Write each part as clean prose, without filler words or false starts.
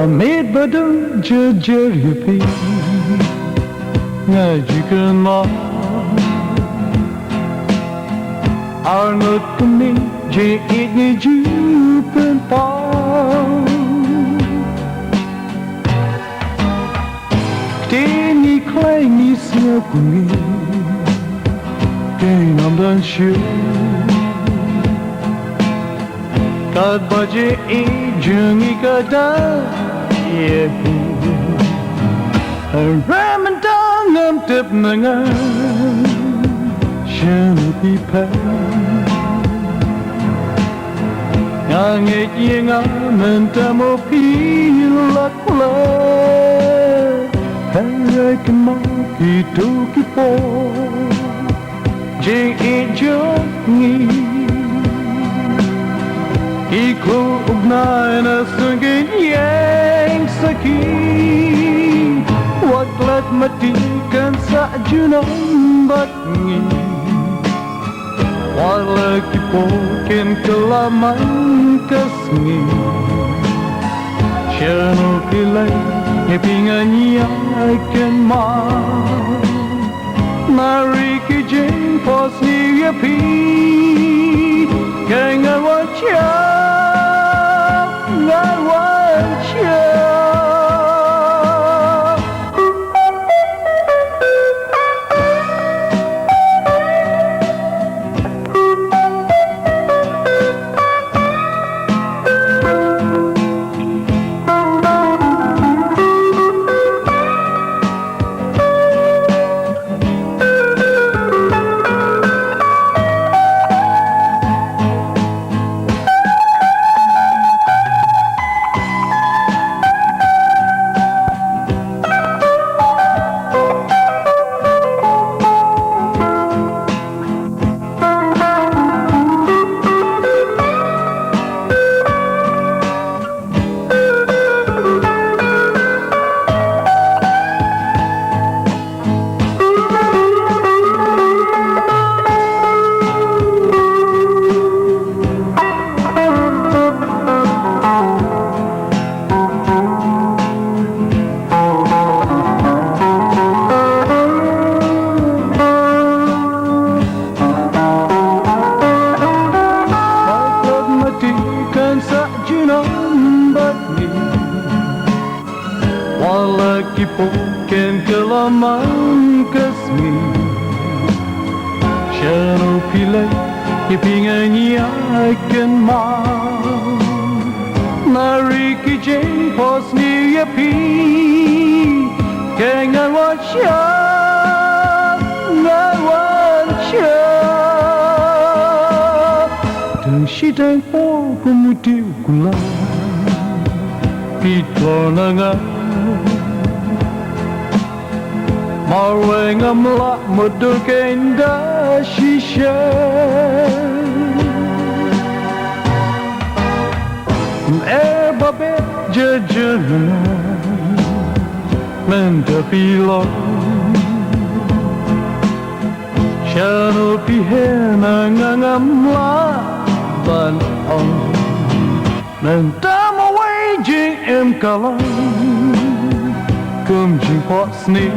Made badung jejer yupi ngaji Kynmaw Arnold kami je ini jupen pau Tini klai ni sia kumi Kenam dan shu Kad baje jengi kada Ramadan ngam tip nangan Shanu pipa Ngangit yang amantamo pilak la Harai Kynmaw kitu kipo Jing ijongi Iko ugnay na sungin yang sakit Waklat matikan sa junang batngi Walaki pokin kelaman kasngi Syanu pilay ngipingan yang Kynmaw Mari kijing pos ni yapi Kengan wajah Walaki poken kelaman kasmi Syanu pilay ipingan yang Kynmaw Nari kijing pos ni yapi Kengan wajah ngan wajah Deng sidang po pemudi gula Pitwa nangan Marway ngamla mudul kenda shisha Babe jejana Menta pilon Syanu pihena ngangamla Ban on Menta maway jing em kalang Kum jing pot sni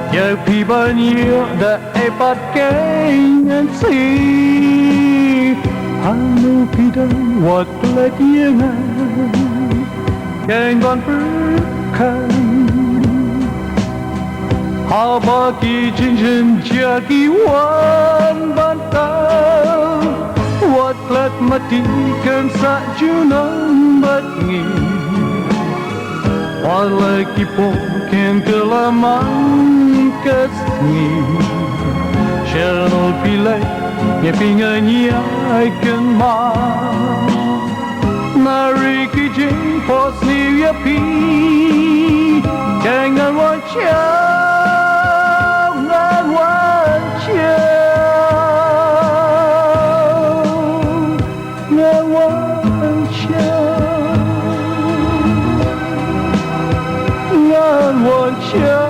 Ya pi banyak da epat kenyan si Anu pidang waklat yengan Kengan berkan Habaki jinjin jaki wan bantal Waklat matikan sak junang batngi Walaki poken kelaman kasni Syarul pilay 也平安也爱跟嘛。那日记紧破你也皮，看俺我笑，俺我笑，俺我笑，俺我笑。